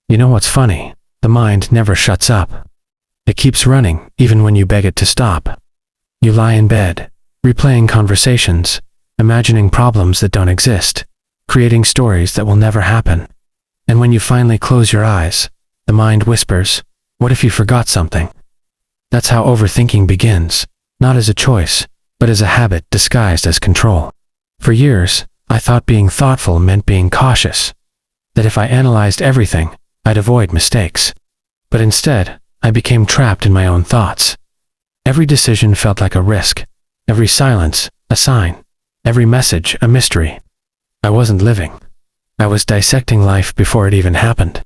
You know what's funny? The mind never shuts up. It keeps running, even when you beg it to stop. You lie in bed, replaying conversations, imagining problems that don't exist, creating stories that will never happen. And when you finally close your eyes, the mind whispers, "What if you forgot something?" That's how overthinking begins, not as a choice, but as a habit disguised as control. For years, I thought being thoughtful meant being cautious, that if I analyzed everything, I'd avoid mistakes. But instead, I became trapped in my own thoughts. Every decision felt like a risk, every silence a sign, every message a mystery. I wasn't living. I was dissecting life before it even happened.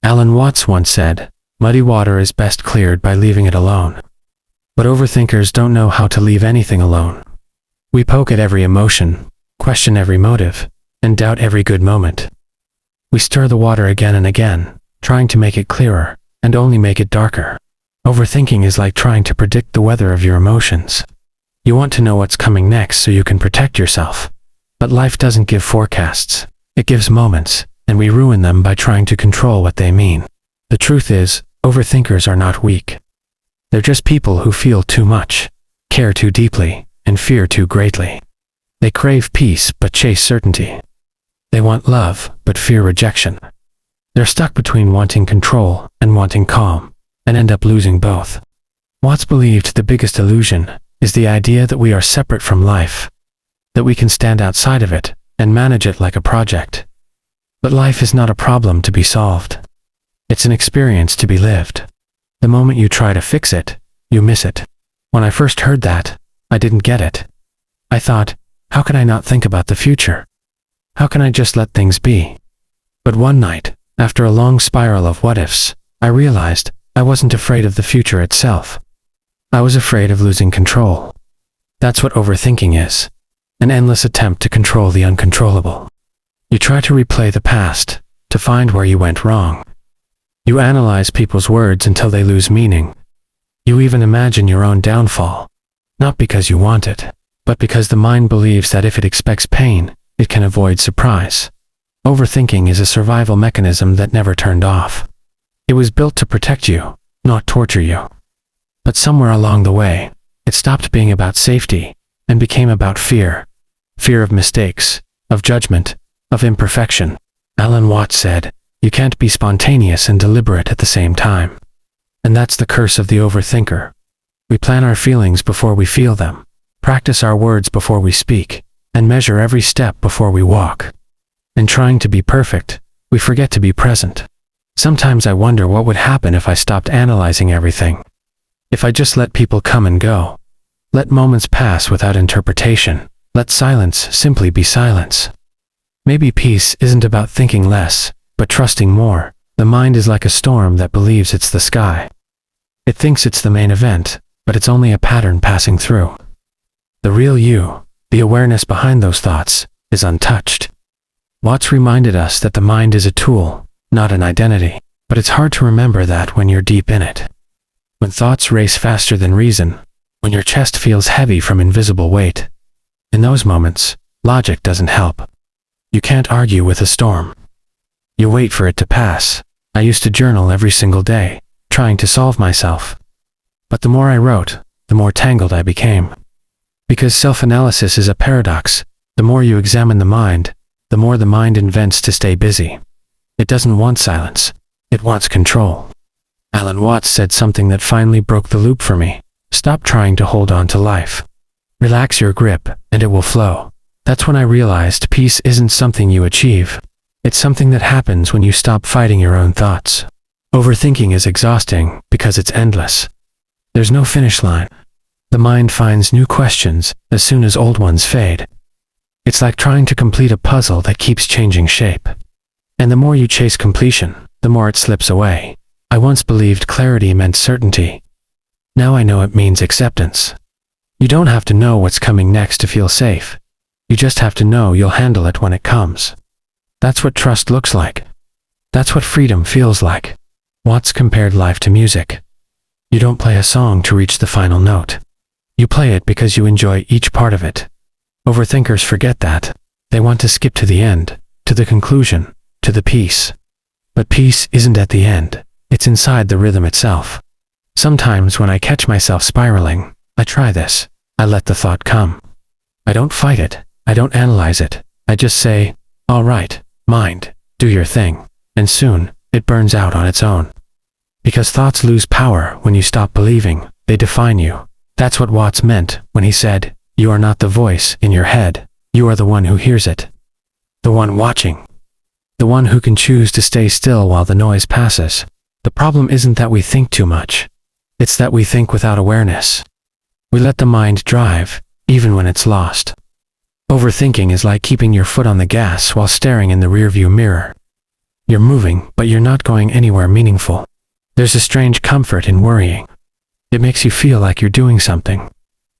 Alan Watts once said, "Muddy water is best cleared by leaving it alone." But overthinkers don't know how to leave anything alone. We poke at every emotion, question every motive, and doubt every good moment. We stir the water again and again, trying to make it clearer, and only make it darker. Overthinking is like trying to predict the weather of your emotions. You want to know what's coming next so you can protect yourself. But life doesn't give forecasts. It gives moments, and we ruin them by trying to control what they mean. The truth is, overthinkers are not weak. They're just people who feel too much, care too deeply, and fear too greatly. They crave peace but chase certainty. They want love but fear rejection. They're stuck between wanting control and wanting calm, and end up losing both. Watts believed the biggest illusion is the idea that we are separate from life, that we can stand outside of it and manage it like a project. But life is not a problem to be solved. It's an experience to be lived. The moment you try to fix it, you miss it. When I first heard that, I didn't get it. I thought, how can I not think about the future? How can I just let things be? But one night, after a long spiral of what-ifs, I realized I wasn't afraid of the future itself. I was afraid of losing control. That's what overthinking is. An endless attempt to control the uncontrollable. You try to replay the past, to find where you went wrong. You analyze people's words until they lose meaning. You even imagine your own downfall, not because you want it, but because the mind believes that if it expects pain, it can avoid surprise. Overthinking is a survival mechanism that never turned off. It was built to protect you, not torture you. But somewhere along the way, it stopped being about safety and became about fear. Fear of mistakes, of judgment, of imperfection. Alan Watts said, "You can't be spontaneous and deliberate at the same time." And that's the curse of the overthinker. We plan our feelings before we feel them, practice our words before we speak, and measure every step before we walk. In trying to be perfect, we forget to be present. Sometimes I wonder what would happen if I stopped analyzing everything. If I just let people come and go. Let moments pass without interpretation. Let silence simply be silence. Maybe peace isn't about thinking less, but trusting more. The mind is like a storm that believes it's the sky. It thinks it's the main event, but it's only a pattern passing through. The real you, the awareness behind those thoughts, is untouched. Watts reminded us that the mind is a tool, not an identity, but it's hard to remember that when you're deep in it. When thoughts race faster than reason, when your chest feels heavy from invisible weight. In those moments, logic doesn't help. You can't argue with a storm. You wait for it to pass. I used to journal every single day, trying to solve myself. But the more I wrote, the more tangled I became. Because self-analysis is a paradox. The more you examine the mind, the more the mind invents to stay busy. It doesn't want silence. It wants control. Alan Watts said something that finally broke the loop for me. Stop trying to hold on to life. Relax your grip, and it will flow. That's when I realized peace isn't something you achieve. It's something that happens when you stop fighting your own thoughts. Overthinking is exhausting because it's endless. There's no finish line. The mind finds new questions as soon as old ones fade. It's like trying to complete a puzzle that keeps changing shape. And the more you chase completion, the more it slips away. I once believed clarity meant certainty. Now I know it means acceptance. You don't have to know what's coming next to feel safe. You just have to know you'll handle it when it comes. That's what trust looks like. That's what freedom feels like. Watts compared life to music. You don't play a song to reach the final note. You play it because you enjoy each part of it. Overthinkers forget that. They want to skip to the end, to the conclusion, to the peace. But peace isn't at the end. It's inside the rhythm itself. Sometimes when I catch myself spiraling, I try this. I let the thought come. I don't fight it. I don't analyze it. I just say, all right, mind, do your thing. And soon, it burns out on its own. Because thoughts lose power when you stop believing. They define you. That's what Watts meant when he said, you are not the voice in your head. You are the one who hears it. The one watching. The one who can choose to stay still while the noise passes. The problem isn't that we think too much. It's that we think without awareness. We let the mind drive, even when it's lost. Overthinking is like keeping your foot on the gas while staring in the rearview mirror. You're moving, but you're not going anywhere meaningful. There's a strange comfort in worrying. It makes you feel like you're doing something.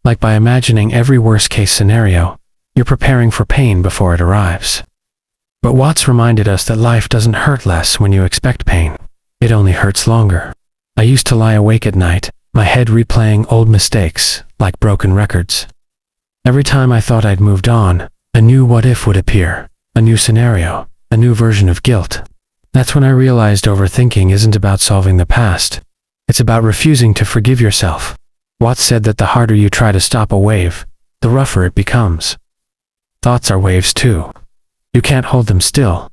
Like by imagining every worst-case scenario, you're preparing for pain before it arrives. But Watts reminded us that life doesn't hurt less when you expect pain. It only hurts longer. I used to lie awake at night, my head replaying old mistakes, like broken records. Every time I thought I'd moved on, a new what-if would appear, a new scenario, a new version of guilt. That's when I realized overthinking isn't about solving the past. It's about refusing to forgive yourself. Watts said that the harder you try to stop a wave, the rougher it becomes. Thoughts are waves too. You can't hold them still,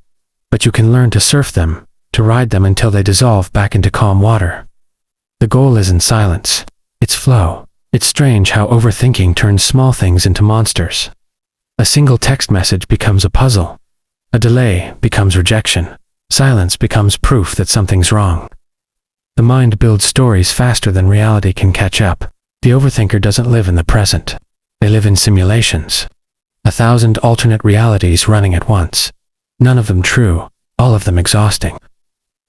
but you can learn to surf them, to ride them until they dissolve back into calm water. The goal isn't silence, it's flow. It's strange how overthinking turns small things into monsters. A single text message becomes a puzzle. A delay becomes rejection. Silence becomes proof that something's wrong. The mind builds stories faster than reality can catch up. The overthinker doesn't live in the present. They live in simulations. 1,000 alternate realities running at once. None of them true, all of them exhausting.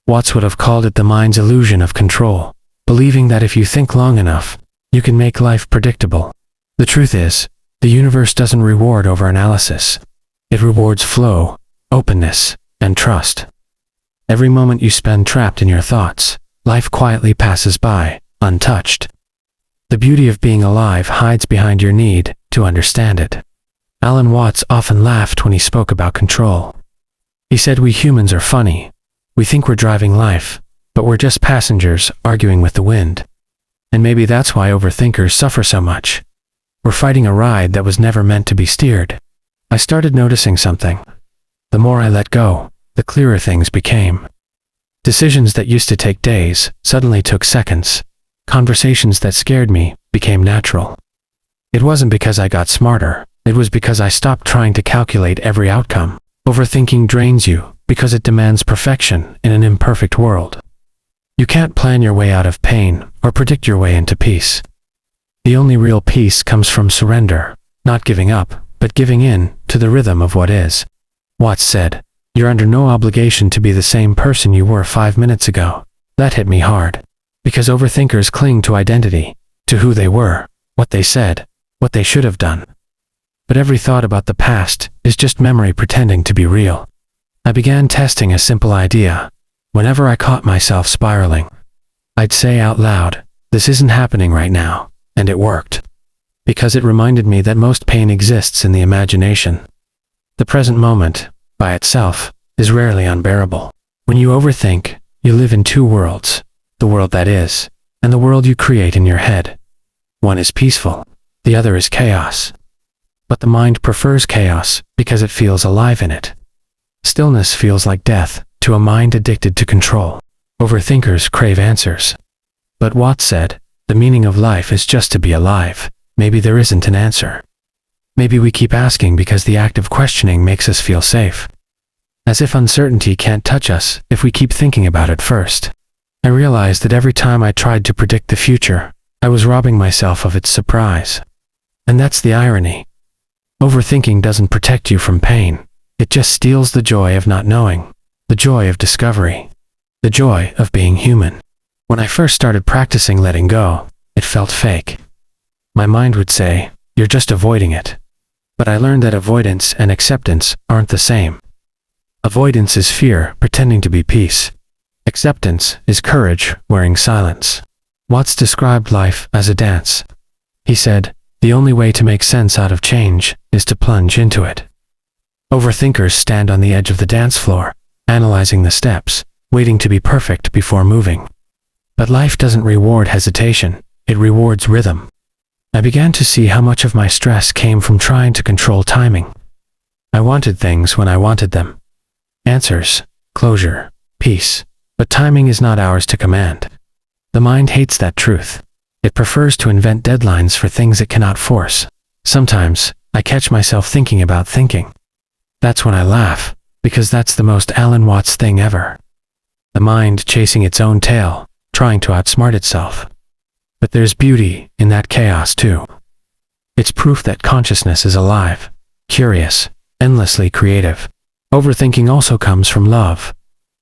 Watts would have called it the mind's illusion of control, believing that if you think long enough, you can make life predictable. The truth is, the universe doesn't reward overanalysis. It rewards flow, openness, and trust. Every moment you spend trapped in your thoughts, life quietly passes by, untouched. The beauty of being alive hides behind your need to understand it. Alan Watts often laughed when he spoke about control. He said we humans are funny. We think we're driving life, but we're just passengers arguing with the wind. And maybe that's why overthinkers suffer so much. We're fighting a ride that was never meant to be steered. I started noticing something. The more I let go, the clearer things became. Decisions that used to take days suddenly took seconds. Conversations that scared me became natural. It wasn't because I got smarter, it was because I stopped trying to calculate every outcome. Overthinking drains you because it demands perfection in an imperfect world. You can't plan your way out of pain or predict your way into peace. The only real peace comes from surrender, not giving up, but giving in to the rhythm of what is. Watts said, "You're under no obligation to be the same person you were 5 minutes ago." That hit me hard. Because overthinkers cling to identity, to who they were, what they said, what they should have done. But every thought about the past is just memory pretending to be real. I began testing a simple idea. Whenever I caught myself spiraling, I'd say out loud, "This isn't happening right now," and it worked. Because it reminded me that most pain exists in the imagination. The present moment, by itself, is rarely unbearable. When you overthink, you live in two worlds, the world that is, and the world you create in your head. One is peaceful, the other is chaos. But the mind prefers chaos because it feels alive in it. Stillness feels like death to a mind addicted to control. Overthinkers crave answers. But Watts said, the meaning of life is just to be alive. Maybe there isn't an answer. Maybe we keep asking because the act of questioning makes us feel safe. As if uncertainty can't touch us if we keep thinking about it first. I realized that every time I tried to predict the future, I was robbing myself of its surprise. And that's the irony. Overthinking doesn't protect you from pain. It just steals the joy of not knowing, the joy of discovery, the joy of being human. When I first started practicing letting go, it felt fake. My mind would say, "You're just avoiding it." But I learned that avoidance and acceptance aren't the same. Avoidance is fear pretending to be peace. Acceptance is courage wearing silence. Watts described life as a dance. He said, the only way to make sense out of change is to plunge into it. Overthinkers stand on the edge of the dance floor, analyzing the steps, waiting to be perfect before moving. But life doesn't reward hesitation, it rewards rhythm. I began to see how much of my stress came from trying to control timing. I wanted things when I wanted them. Answers, closure, peace. But timing is not ours to command. The mind hates that truth. It prefers to invent deadlines for things it cannot force. Sometimes, I catch myself thinking about thinking. That's when I laugh, because that's the most Alan Watts thing ever. The mind chasing its own tail, trying to outsmart itself. But there's beauty in that chaos too. It's proof that consciousness is alive, curious, endlessly creative. Overthinking also comes from love.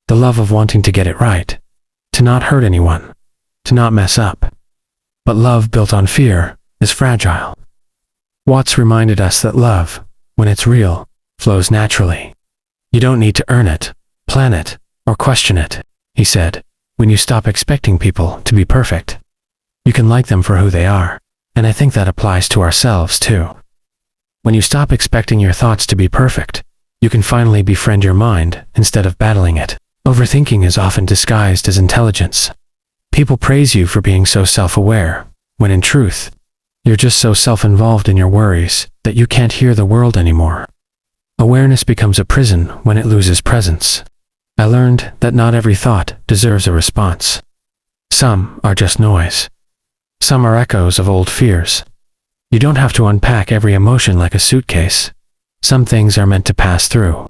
The love of wanting to get it right, to not hurt anyone, to not mess up. But love built on fear is fragile. Watts reminded us that love, when it's real, flows naturally. You don't need to earn it, plan it, or question it, he said. When you stop expecting people to be perfect, you can like them for who they are. And I think that applies to ourselves too. When you stop expecting your thoughts to be perfect, you can finally befriend your mind instead of battling it. Overthinking is often disguised as intelligence. People praise you for being so self-aware, when in truth, you're just so self-involved in your worries that you can't hear the world anymore. Awareness becomes a prison when it loses presence. I learned that not every thought deserves a response. Some are just noise. Some are echoes of old fears. You don't have to unpack every emotion like a suitcase. Some things are meant to pass through,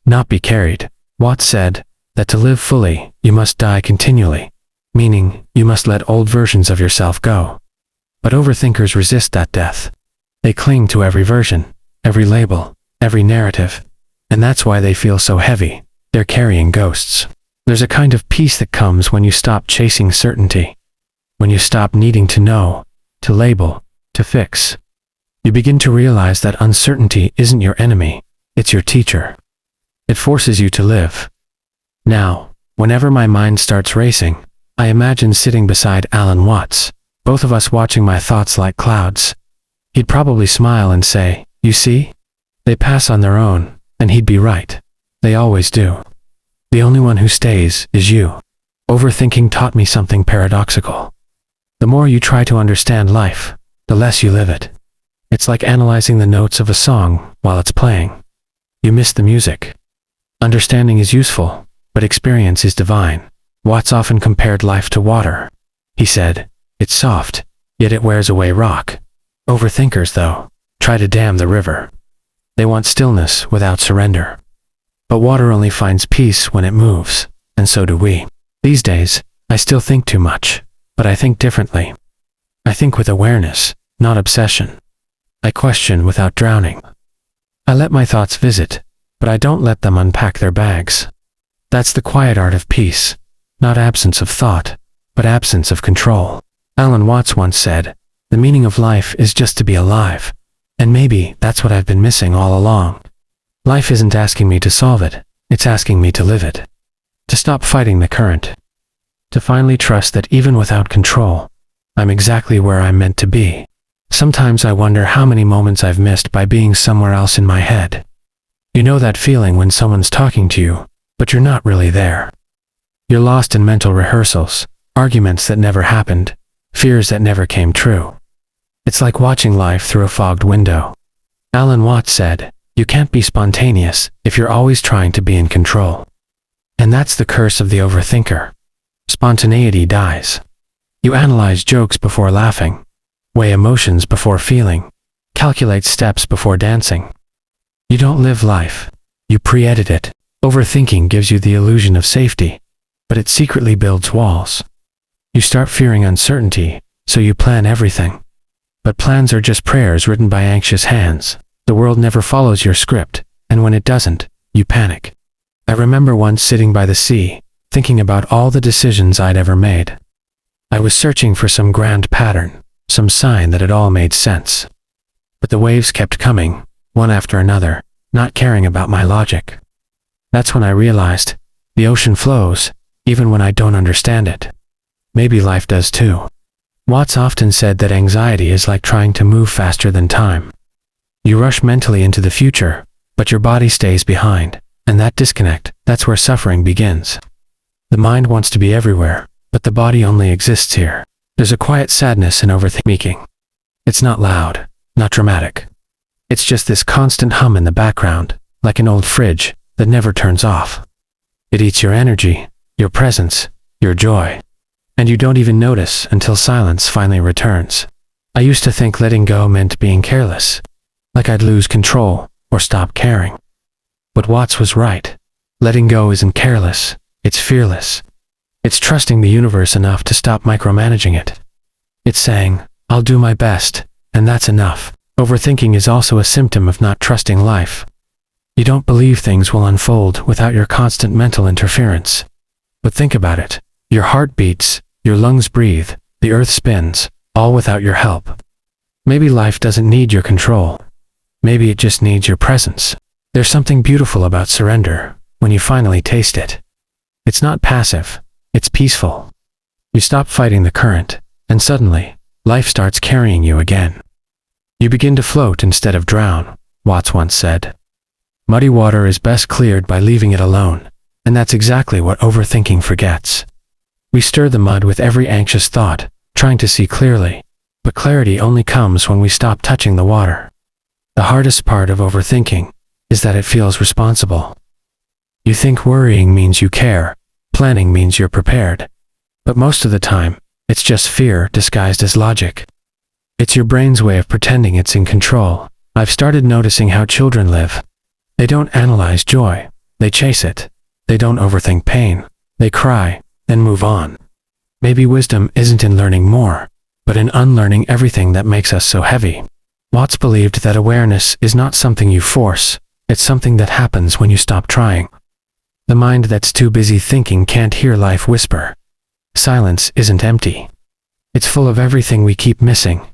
not be carried. Watts said that to live fully, you must die continually, meaning you must let old versions of yourself go. But overthinkers resist that death. They cling to every version, every label, every narrative, and that's why they feel so heavy. They're carrying ghosts. There's a kind of peace that comes when you stop chasing certainty, when you stop needing to know, to label, to fix. You begin to realize that uncertainty isn't your enemy, it's your teacher. It forces you to live. Now, whenever my mind starts racing, I imagine sitting beside Alan Watts, both of us watching my thoughts like clouds. He'd probably smile and say, "You see? They pass on their own," and he'd be right. They always do. The only one who stays is you. Overthinking taught me something paradoxical. The more you try to understand life, the less you live it. It's like analyzing the notes of a song while it's playing. You miss the music. Understanding is useful, but experience is divine. Watts often compared life to water. He said, "It's soft, yet it wears away rock." Overthinkers, though, try to dam the river. They want stillness without surrender. But water only finds peace when it moves, and so do we. These days, I still think too much, but I think differently. I think with awareness, not obsession. I question without drowning. I let my thoughts visit, but I don't let them unpack their bags. That's the quiet art of peace, not absence of thought, but absence of control. Alan Watts once said, "The meaning of life is just to be alive," and maybe that's what I've been missing all along. Life isn't asking me to solve it, it's asking me to live it. To stop fighting the current. To finally trust that even without control, I'm exactly where I'm meant to be. Sometimes I wonder how many moments I've missed by being somewhere else in my head. You know that feeling when someone's talking to you, but you're not really there. You're lost in mental rehearsals, arguments that never happened, fears that never came true. It's like watching life through a fogged window. Alan Watts said, "You can't be spontaneous if you're always trying to be in control." And that's the curse of the overthinker. Spontaneity dies. You analyze jokes before laughing, weigh emotions before feeling, calculate steps before dancing. You don't live life, you pre-edit it. Overthinking gives you the illusion of safety, but it secretly builds walls. You start fearing uncertainty, so you plan everything. But plans are just prayers written by anxious hands. The world never follows your script, and when it doesn't, you panic. I remember once sitting by the sea, thinking about all the decisions I'd ever made. I was searching for some grand pattern, some sign that it all made sense. But the waves kept coming, one after another, not caring about my logic. That's when I realized, the ocean flows, even when I don't understand it. Maybe life does too. Watts often said that anxiety is like trying to move faster than time. You rush mentally into the future, but your body stays behind, and that disconnect, that's where suffering begins. The mind wants to be everywhere, but the body only exists here. There's a quiet sadness in overthinking. It's not loud, not dramatic. It's just this constant hum in the background, like an old fridge that never turns off. It eats your energy, your presence, your joy. And you don't even notice until silence finally returns. I used to think letting go meant being careless, like I'd lose control or stop caring. But Watts was right. Letting go isn't careless, it's fearless. It's trusting the universe enough to stop micromanaging it. It's saying, I'll do my best, and that's enough. Overthinking is also a symptom of not trusting life. You don't believe things will unfold without your constant mental interference. But think about it. Your heart beats, your lungs breathe, the earth spins, all without your help. Maybe life doesn't need your control. Maybe it just needs your presence. There's something beautiful about surrender when you finally taste it. It's not passive, it's peaceful. You stop fighting the current, and suddenly, life starts carrying you again. You begin to float instead of drown, Watts once said. Muddy water is best cleared by leaving it alone, and that's exactly what overthinking forgets. We stir the mud with every anxious thought, trying to see clearly, but clarity only comes when we stop touching the water. The hardest part of overthinking is that it feels responsible. You think worrying means you care, planning means you're prepared, but most of the time, it's just fear disguised as logic. It's your brain's way of pretending it's in control. I've started noticing how children live. They don't analyze joy, they chase it. They don't overthink pain, they cry, then move on. Maybe wisdom isn't in learning more, but in unlearning everything that makes us so heavy. Watts believed that awareness is not something you force, it's something that happens when you stop trying. The mind that's too busy thinking can't hear life whisper. Silence isn't empty. It's full of everything we keep missing.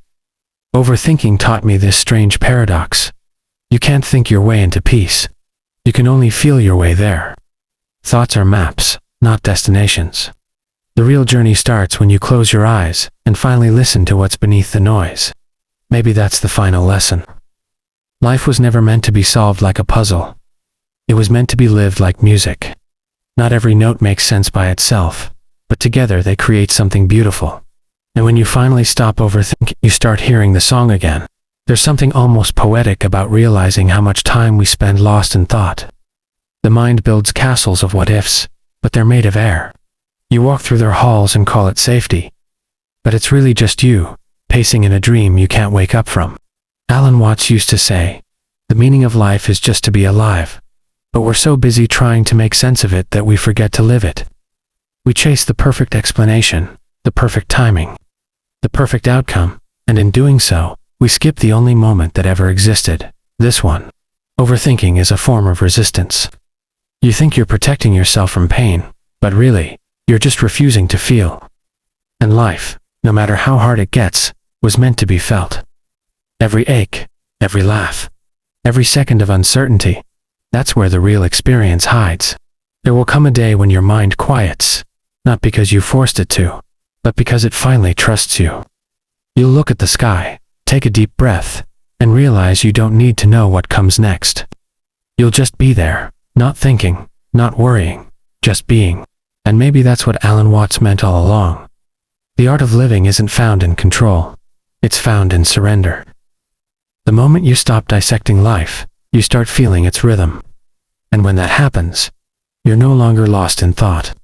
Overthinking taught me this strange paradox. You can't think your way into peace. You can only feel your way there. Thoughts are maps, not destinations. The real journey starts when you close your eyes and finally listen to what's beneath the noise. Maybe that's the final lesson. Life was never meant to be solved like a puzzle. It was meant to be lived like music. Not every note makes sense by itself, but together they create something beautiful. And when you finally stop overthinking, you start hearing the song again. There's something almost poetic about realizing how much time we spend lost in thought. The mind builds castles of what-ifs, but they're made of air. You walk through their halls and call it safety. But it's really just you, pacing in a dream you can't wake up from. Alan Watts used to say, the meaning of life is just to be alive. But we're so busy trying to make sense of it that we forget to live it. We chase the perfect explanation, the perfect timing, the perfect outcome, and in doing so, we skip the only moment that ever existed, this one. Overthinking is a form of resistance. You think you're protecting yourself from pain, but really, you're just refusing to feel. And life, no matter how hard it gets, was meant to be felt. Every ache, every laugh, every second of uncertainty, that's where the real experience hides. There will come a day when your mind quiets, not because you forced it to, but because it finally trusts you. You'll look at the sky, take a deep breath, and realize you don't need to know what comes next. You'll just be there, not thinking, not worrying, just being. And maybe that's what Alan Watts meant all along. The art of living isn't found in control, it's found in surrender. The moment you stop dissecting life, you start feeling its rhythm. And when that happens, you're no longer lost in thought.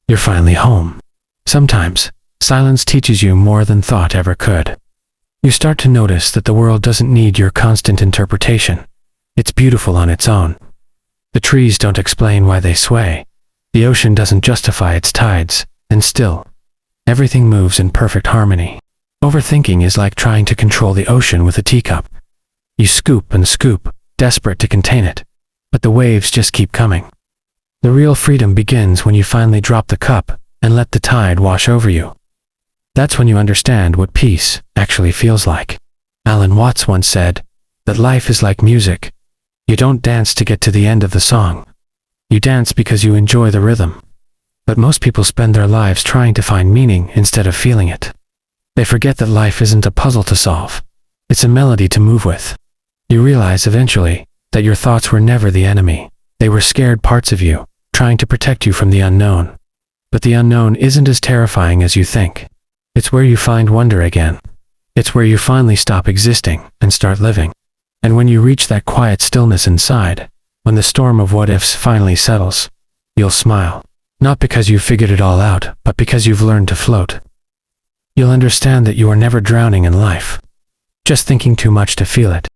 You're finally home. Sometimes, silence teaches you more than thought ever could. You start to notice that the world doesn't need your constant interpretation. It's beautiful on its own. The trees don't explain why they sway. The ocean doesn't justify its tides, and still, everything moves in perfect harmony. Overthinking is like trying to control the ocean with a teacup. You scoop and scoop, desperate to contain it, but the waves just keep coming. The real freedom begins when you finally drop the cup and let the tide wash over you. That's when you understand what peace actually feels like. Alan Watts once said that life is like music. You don't dance to get to the end of the song. You dance because you enjoy the rhythm. But most people spend their lives trying to find meaning instead of feeling it. They forget that life isn't a puzzle to solve. It's a melody to move with. You realize eventually that your thoughts were never the enemy. They were scared parts of you, trying to protect you from the unknown. But the unknown isn't as terrifying as you think. It's where you find wonder again. It's where you finally stop existing and start living. And when you reach that quiet stillness inside, when the storm of what-ifs finally settles, you'll smile. Not because you've figured it all out, but because you've learned to float. You'll understand that you are never drowning in life, just thinking too much to feel it.